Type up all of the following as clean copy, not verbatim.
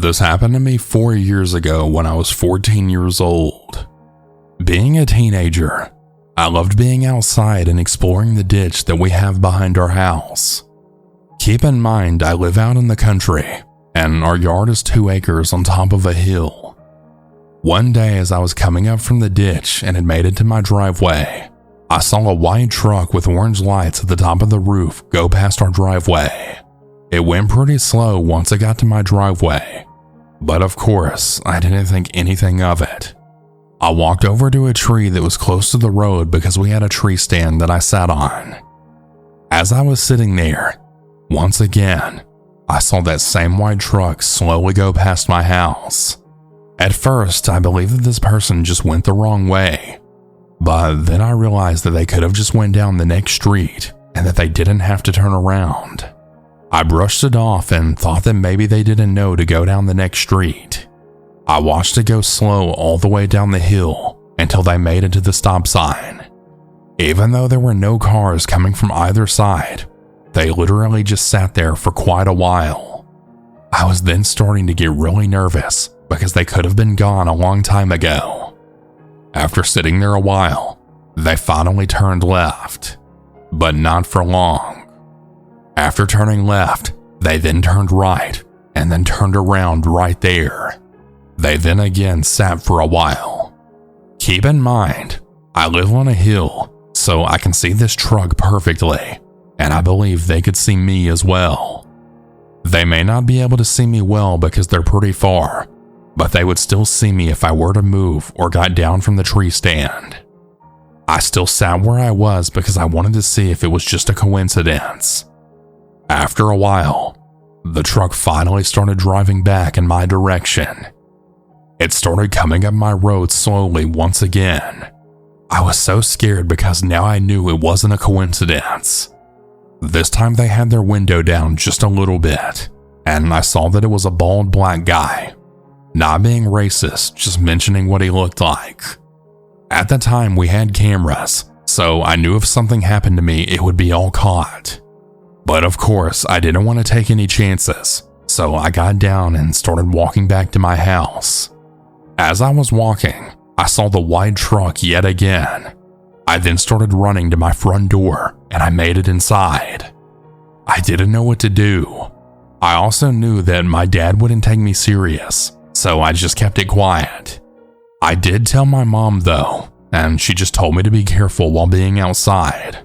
This happened to me 4 years ago when I was 14 years old. Being a teenager, I loved being outside and exploring the ditch that we have behind our house. Keep in mind, I live out in the country, and our yard is 2 acres on top of a hill. One day as I was coming up from the ditch and had made it to my driveway, I saw a white truck with orange lights at the top of the roof go past our driveway. It went pretty slow once it got to my driveway, but of course, I didn't think anything of it. I walked over to a tree that was close to the road because we had a tree stand that I sat on. As I was sitting there, once again, I saw that same white truck slowly go past my house. At first, I believed that this person just went the wrong way, but then I realized that they could have just went down the next street and that they didn't have to turn around. I brushed it off and thought that maybe they didn't know to go down the next street. I watched it go slow all the way down the hill until they made it to the stop sign. Even though there were no cars coming from either side, they literally just sat there for quite a while. I was then starting to get really nervous because they could have been gone a long time ago. After sitting there a while, they finally turned left, but not for long. After turning left, they then turned right and then turned around right there. They then again sat for a while. Keep in mind, I live on a hill, so I can see this truck perfectly, and I believe they could see me as well. They may not be able to see me well because they're pretty far, but they would still see me if I were to move or got down from the tree stand. I still sat where I was because I wanted to see if it was just a coincidence. After a while, the truck finally started driving back in my direction. It started coming up my road slowly once again. I was so scared because now I knew it wasn't a coincidence. This time they had their window down just a little bit, and I saw that it was a bald black guy. Not being racist, just mentioning what he looked like. At the time we had cameras, so I knew if something happened to me it would be all caught. But of course I didn't want to take any chances, so I got down and started walking back to my house. As I was walking, I saw the white truck yet again. I then started running to my front door and I made it inside. I didn't know what to do. I also knew that my dad wouldn't take me serious, so I just kept it quiet. I did tell my mom though, and she just told me to be careful while being outside.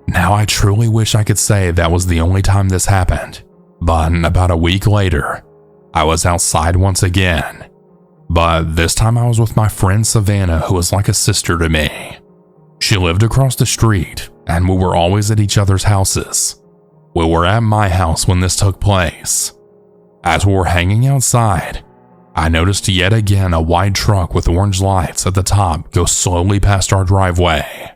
Now I truly wish I could say that was the only time this happened, but about a week later, I was outside once again. But this time I was with my friend Savannah, who was like a sister to me. She lived across the street, and we were always at each other's houses. We were at my house when this took place. As we were hanging outside, I noticed yet again a white truck with orange lights at the top go slowly past our driveway.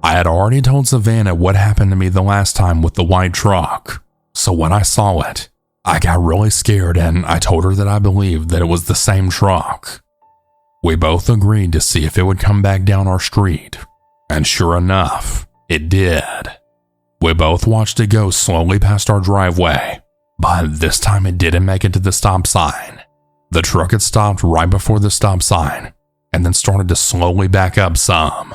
I had already told Savannah what happened to me the last time with the white truck, so when I saw it, I got really scared and I told her that I believed that it was the same truck. We both agreed to see if it would come back down our street, and sure enough, it did. We both watched it go slowly past our driveway, but this time it didn't make it to the stop sign. The truck had stopped right before the stop sign and then started to slowly back up some.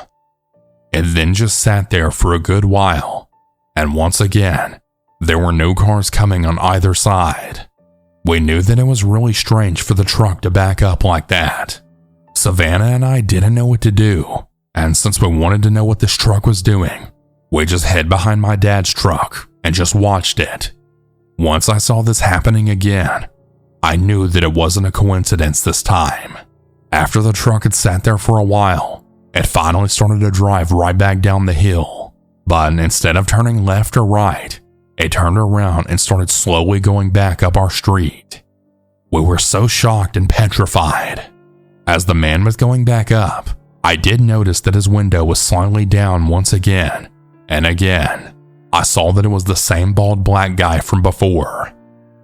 It then just sat there for a good while, and once again, there were no cars coming on either side. We knew that it was really strange for the truck to back up like that. Savannah and I didn't know what to do, and since we wanted to know what this truck was doing, we just hid behind my dad's truck and just watched it. Once I saw this happening again, I knew that it wasn't a coincidence this time. After the truck had sat there for a while, it finally started to drive right back down the hill, but instead of turning left or right, it turned around and started slowly going back up our street. We were so shocked and petrified. As the man was going back up, I did notice that his window was slightly down once again, and again, I saw that it was the same bald black guy from before.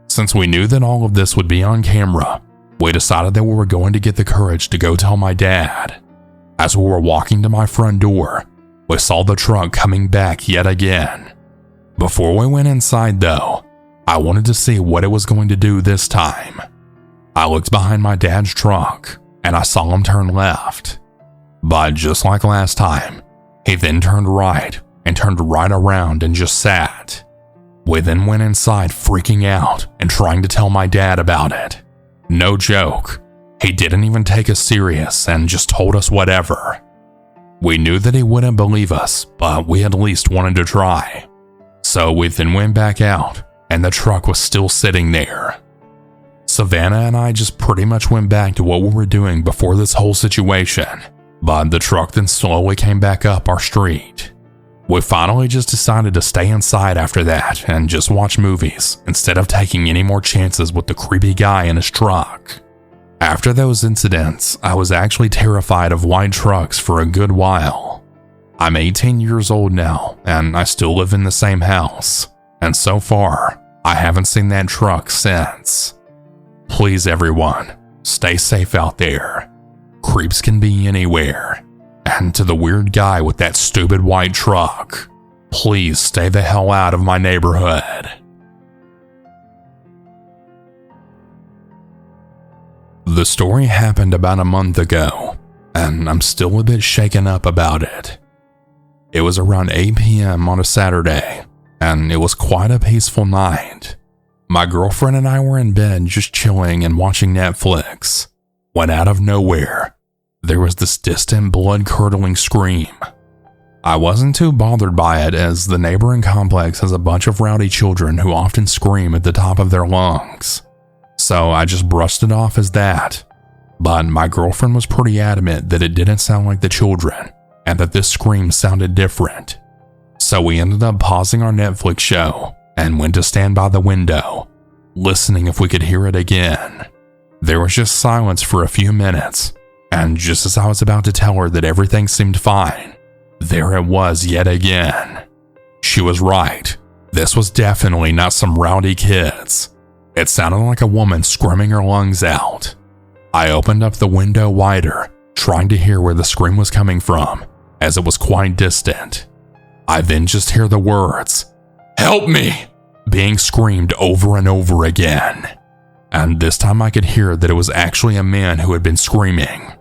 Since we knew that all of this would be on camera, we decided that we were going to get the courage to go tell my dad. As we were walking to my front door, we saw the truck coming back yet again. Before we went inside though, I wanted to see what it was going to do this time. I looked behind my dad's truck and I saw him turn left. But just like last time, he then turned right and turned right around and just sat. We then went inside freaking out and trying to tell my dad about it. No joke, he didn't even take us serious and just told us whatever. We knew that he wouldn't believe us, but we at least wanted to try. So we then went back out and the truck was still sitting there. Savannah and I just pretty much went back to what we were doing before this whole situation, but the truck then slowly came back up our street. We finally just decided to stay inside after that and just watch movies instead of taking any more chances with the creepy guy in his truck. After those incidents, I was actually terrified of white trucks for a good while. I'm 18 years old now and I still live in the same house, and so far, I haven't seen that truck since. Please everyone, stay safe out there. Creeps can be anywhere. And to the weird guy with that stupid white truck, please stay the hell out of my neighborhood. The story happened about a month ago, and I'm still a bit shaken up about it. It was around 8 p.m. on a Saturday, and it was quite a peaceful night. My girlfriend and I were in bed just chilling and watching Netflix, when out of nowhere, there was this distant blood-curdling scream. I wasn't too bothered by it as the neighboring complex has a bunch of rowdy children who often scream at the top of their lungs. So I just brushed it off as that. But my girlfriend was pretty adamant that it didn't sound like the children and that this scream sounded different. So we ended up pausing our Netflix show and went to stand by the window, listening if we could hear it again. There was just silence for a few minutes. And just as I was about to tell her that everything seemed fine, there it was yet again. She was right. This was definitely not some rowdy kids. It sounded like a woman screaming her lungs out. I opened up the window wider, trying to hear where the scream was coming from, as it was quite distant. I then just hear the words, "Help me!" being screamed over and over again. And this time I could hear that it was actually a man who had been screaming.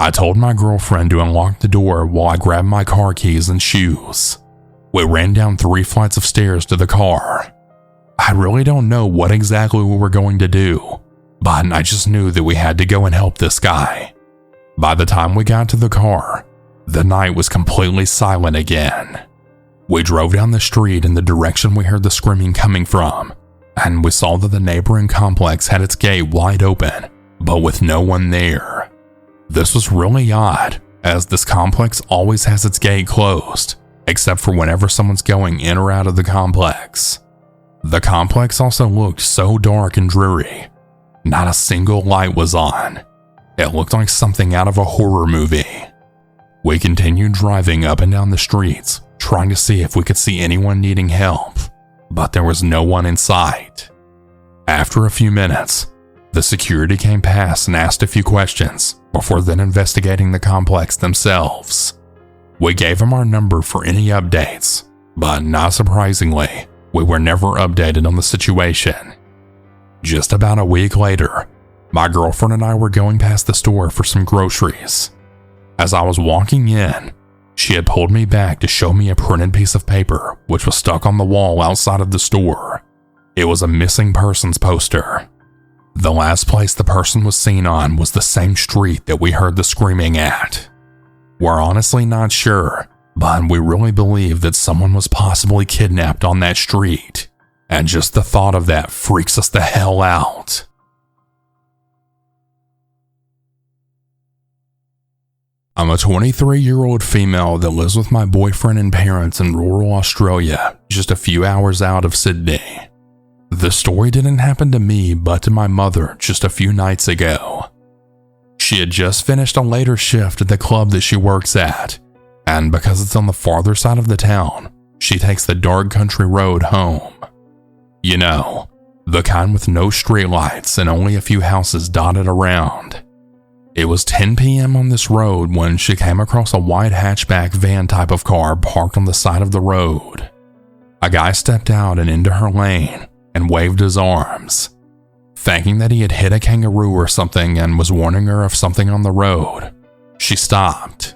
I told my girlfriend to unlock the door while I grabbed my car keys and shoes. We ran down 3 flights of stairs to the car. I really don't know what exactly we were going to do, but I just knew that we had to go and help this guy. By the time we got to the car, the night was completely silent again. We drove down the street in the direction we heard the screaming coming from, and we saw that the neighboring complex had its gate wide open, but with no one there. This was really odd, as this complex always has its gate closed, except for whenever someone's going in or out of the complex. The complex also looked so dark and dreary. Not a single light was on. It looked like something out of a horror movie. We continued driving up and down the streets, trying to see if we could see anyone needing help, but there was no one in sight. After a few minutes, the security came past and asked a few questions before then investigating the complex themselves. We gave them our number for any updates, but not surprisingly, we were never updated on the situation. Just about a week later, my girlfriend and I were going past the store for some groceries. As I was walking in, she had pulled me back to show me a printed piece of paper which was stuck on the wall outside of the store. It was a missing persons poster. The last place the person was seen on was the same street that we heard the screaming at. We're honestly not sure, but we really believe that someone was possibly kidnapped on that street, and just the thought of that freaks us the hell out. I'm a 23-year-old female that lives with my boyfriend and parents in rural Australia, just a few hours out of Sydney. The story didn't happen to me, but to my mother just a few nights ago. She had just finished a later shift at the club that she works at, and because it's on the farther side of the town, she takes the dark country road home. You know, the kind with no streetlights and only a few houses dotted around. It was 10 p.m. on this road when she came across a white hatchback van type of car parked on the side of the road. A guy stepped out and into her lane and waved his arms. thinking that he had hit a kangaroo or something and was warning her of something on the road. She stopped.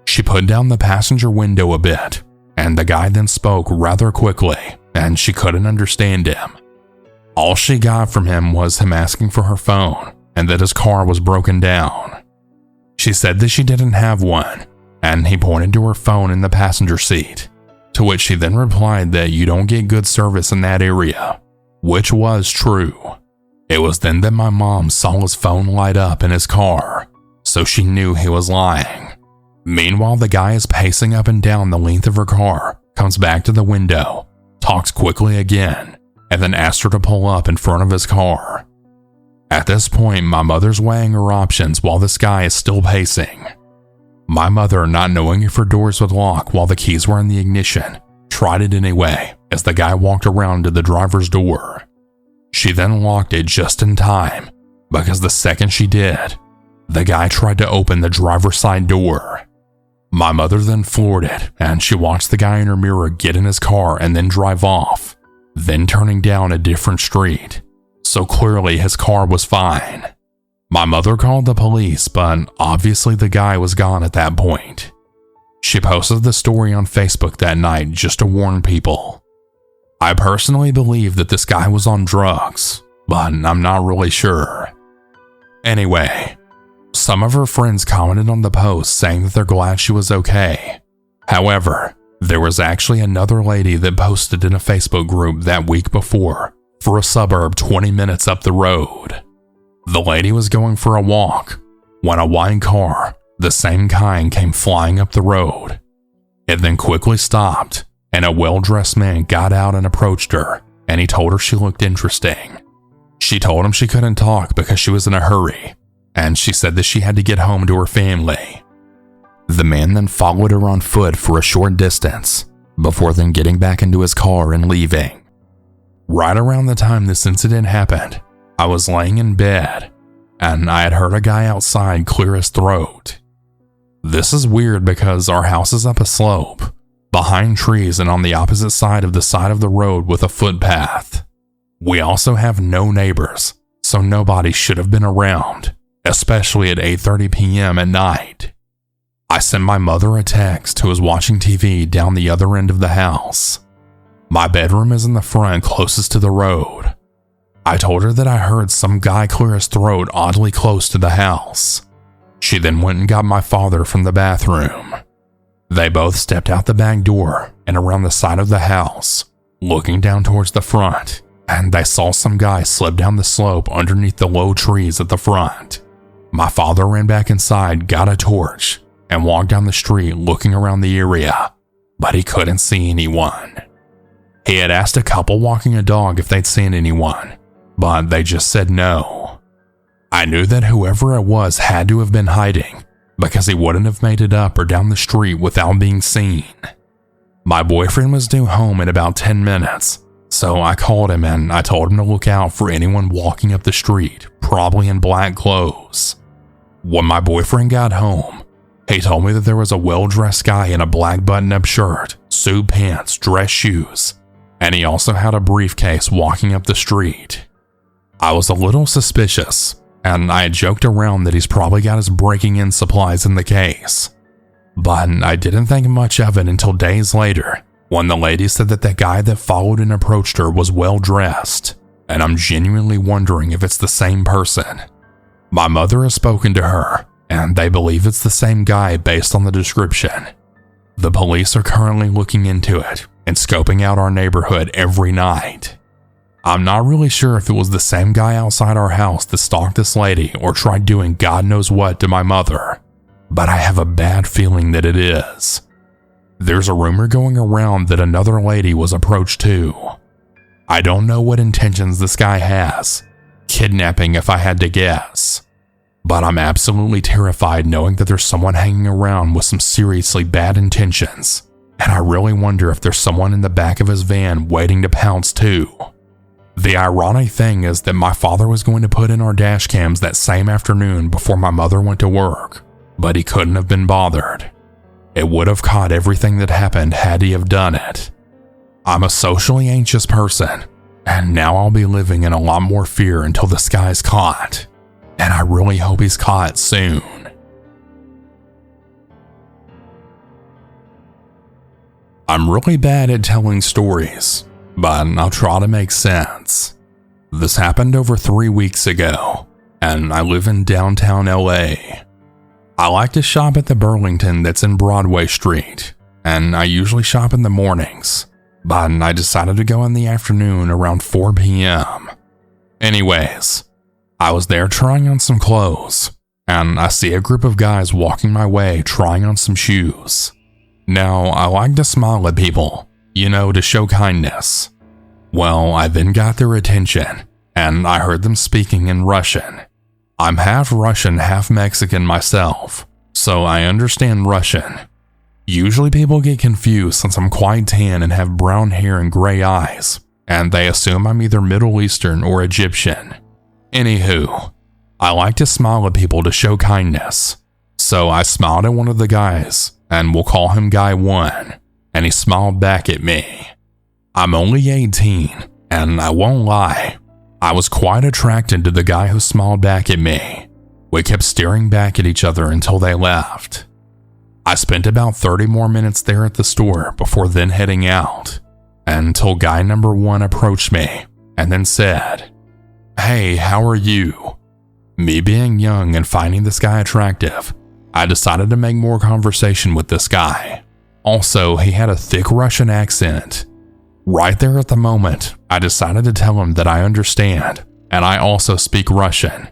She put down the passenger window a bit, and the guy then spoke rather quickly, and she couldn't understand him. All she got from him was him asking for her phone and that his car was broken down. She said that she didn't have one, and he pointed to her phone in the passenger seat, to which she then replied that you don't get good service in that area, which was true. It was then that my mom saw his phone light up in his car, so she knew he was lying. Meanwhile, the guy is pacing up and down the length of her car, comes back to the window, talks quickly again, and then asks her to pull up in front of his car. At this point, my mother's weighing her options while this guy is still pacing. My mother, not knowing if her doors would lock while the keys were in the ignition, tried it anyway as the guy walked around to the driver's door. She then locked it just in time, because the second she did, the guy tried to open the driver's side door. My mother then floored it, and she watched the guy in her mirror get in his car and then drive off, then turning down a different street, so clearly his car was fine. My mother called the police, but obviously the guy was gone at that point. She posted the story on Facebook that night just to warn people. I personally believe that this guy was on drugs, but I'm not really sure. Anyway, some of her friends commented on the post saying that they're glad she was okay. However, there was actually another lady that posted in a Facebook group that week before for a suburb 20 minutes up the road. The lady was going for a walk when a white car, the same kind, came flying up the road. It then quickly stopped, and a well-dressed man got out and approached her, and he told her she looked interesting. She told him she couldn't talk because she was in a hurry, and she said that she had to get home to her family. The man then followed her on foot for a short distance, before then getting back into his car and leaving. Right around the time this incident happened, I was laying in bed, and I had heard a guy outside clear his throat. This is weird because our house is up a slope, behind trees and on the opposite side of the road with a footpath. We also have no neighbors, so nobody should have been around, especially at 8:30 p.m. at night. I sent my mother a text who was watching TV down the other end of the house. My bedroom is in the front closest to the road. I told her that I heard some guy clear his throat oddly close to the house. She then went and got my father from the bathroom. They both stepped out the back door and around the side of the house, looking down towards the front, and they saw some guy slip down the slope underneath the low trees at the front. My father ran back inside, got a torch, and walked down the street looking around the area, but he couldn't see anyone. He had asked a couple walking a dog if they'd seen anyone, but they just said no. I knew that whoever it was had to have been hiding, because he wouldn't have made it up or down the street without being seen. My boyfriend was due home in about 10 minutes, so I called him and I told him to look out for anyone walking up the street, probably in black clothes. When my boyfriend got home, he told me that there was a well-dressed guy in a black button-up shirt, suit pants, dress shoes, and he also had a briefcase walking up the street. I was a little suspicious, and I had joked around that he's probably got his breaking-in supplies in the case. But I didn't think much of it until days later, when the lady said that the guy that followed and approached her was well-dressed, and I'm genuinely wondering if it's the same person. My mother has spoken to her, and they believe it's the same guy based on the description. The police are currently looking into it and scoping out our neighborhood every night. I'm not really sure if it was the same guy outside our house that stalked this lady or tried doing God knows what to my mother, but I have a bad feeling that it is. There's a rumor going around that another lady was approached too. I don't know what intentions this guy has, kidnapping if I had to guess, but I'm absolutely terrified knowing that there's someone hanging around with some seriously bad intentions, and I really wonder if there's someone in the back of his van waiting to pounce too. The ironic thing is that my father was going to put in our dash cams that same afternoon before my mother went to work, but he couldn't have been bothered. It would have caught everything that happened had he have done it. I'm a socially anxious person, And now I'll be living in a lot more fear until this guy's caught. And I really hope he's caught soon. I'm really bad at telling stories, but I'll try to make sense. This happened over 3 weeks ago, and I live in downtown LA. I like to shop at the Burlington that's in Broadway Street, and I usually shop in the mornings, but I decided to go in the afternoon around 4 p.m. Anyways, I was there trying on some clothes, and I see a group of guys walking my way trying on some shoes. Now, I like to smile at people, to show kindness. Well, I then got their attention, and I heard them speaking in Russian. I'm half Russian, half Mexican myself, so I understand Russian. Usually people get confused since I'm quite tan and have brown hair and gray eyes, and they assume I'm either Middle Eastern or Egyptian. Anywho, I like to smile at people to show kindness, so I smiled at one of the guys, and we'll call him Guy 1, and he smiled back at me. I'm only 18, and I won't lie, I was quite attracted to the guy who smiled back at me. We kept staring back at each other until they left. I spent about 30 more minutes there at the store before then heading out, until guy number 1 approached me and then said, "Hey, how are you?" Me being young and finding this guy attractive, I decided to make more conversation with this guy. Also, he had a thick Russian accent. Right there at the moment, I decided to tell him that I understand, and I also speak Russian.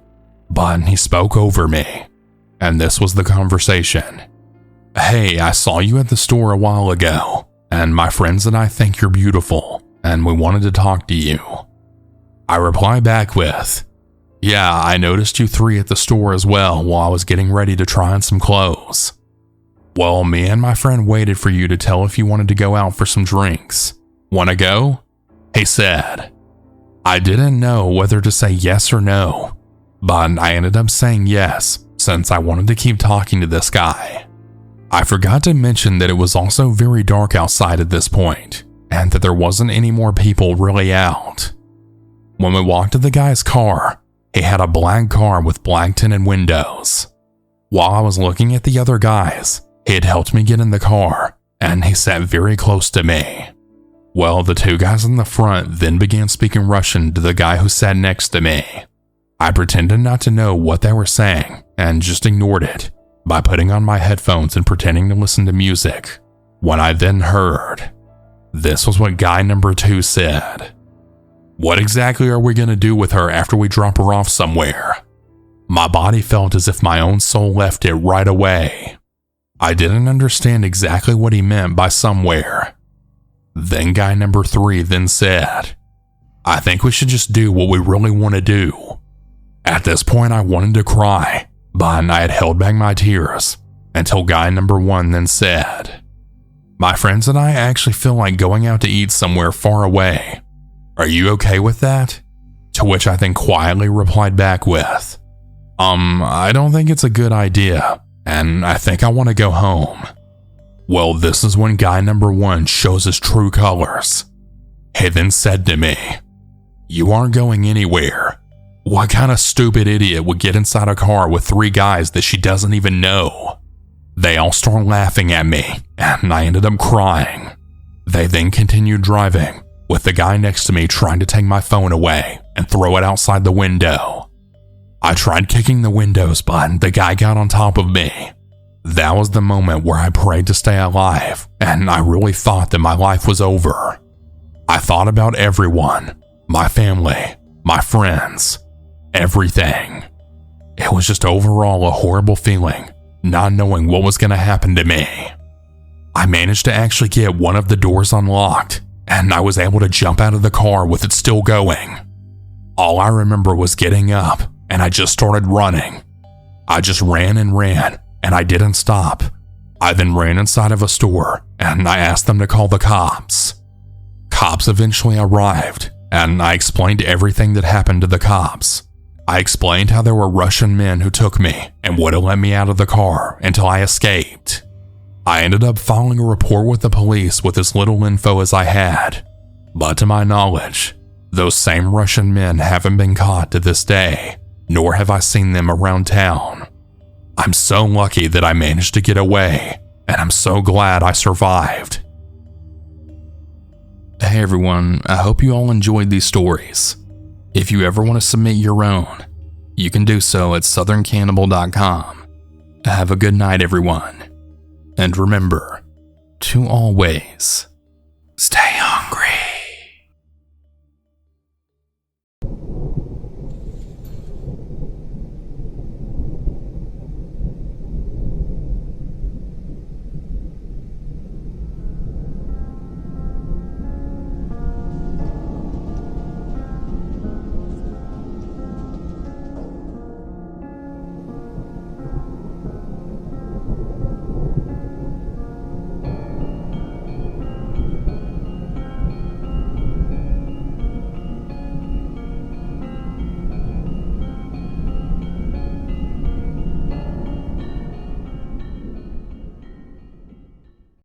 But he spoke over me, and this was the conversation. "Hey, I saw you at the store a while ago, and my friends and I think you're beautiful, and we wanted to talk to you." I reply back with, "Yeah, I noticed you 3 at the store as well while I was getting ready to try on some clothes." "Well, me and my friend waited for you to tell if you wanted to go out for some drinks. Wanna go?" he said. I didn't know whether to say yes or no, but I ended up saying yes since I wanted to keep talking to this guy. I forgot to mention that it was also very dark outside at this point, and that there wasn't any more people really out. When we walked to the guy's car, he had a black car with black tinted windows. While I was looking at the other guys, he had helped me get in the car, and he sat very close to me. Well, the 2 guys in the front then began speaking Russian to the guy who sat next to me. I pretended not to know what they were saying and just ignored it by putting on my headphones and pretending to listen to music. When I then heard, this was what guy number 2 said. "What exactly are we going to do with her after we drop her off somewhere?" My body felt as if my own soul left it right away. I didn't understand exactly what he meant by somewhere. Then guy number 3 then said, "I think we should just do what we really want to do." At this point I wanted to cry, but I had held back my tears until guy number 1 then said, "My friends and I actually feel like going out to eat somewhere far away. Are you okay with that?" To which I then quietly replied back with, I don't think it's a good idea, and I think I want to go home." Well, this is when guy number 1 shows his true colors. He then said to me, "You aren't going anywhere. What kind of stupid idiot would get inside a car with 3 guys that she doesn't even know?" They all started laughing at me, and I ended up crying. They then continued driving, with the guy next to me trying to take my phone away and throw it outside the window. I tried kicking the windows, but the guy got on top of me. That was the moment where I prayed to stay alive, and I really thought that my life was over. I thought about everyone, my family, my friends, everything. It was just overall a horrible feeling, not knowing what was going to happen to me. I managed to actually get one of the doors unlocked, and I was able to jump out of the car with it still going. All I remember was getting up, and I just started running. I just ran and ran, and I didn't stop. I then ran inside of a store, and I asked them to call the cops. Cops eventually arrived, and I explained everything that happened to the cops. I explained how there were Russian men who took me and wouldn't let me out of the car until I escaped. I ended up filing a report with the police with as little info as I had, but to my knowledge, Those same Russian men haven't been caught to this day, nor have I seen them around town. I'm so lucky that I managed to get away, and I'm so glad I survived. Hey everyone, I hope you all enjoyed these stories. If you ever want to submit your own, you can do so at southerncannibal.com. Have a good night everyone, and remember to always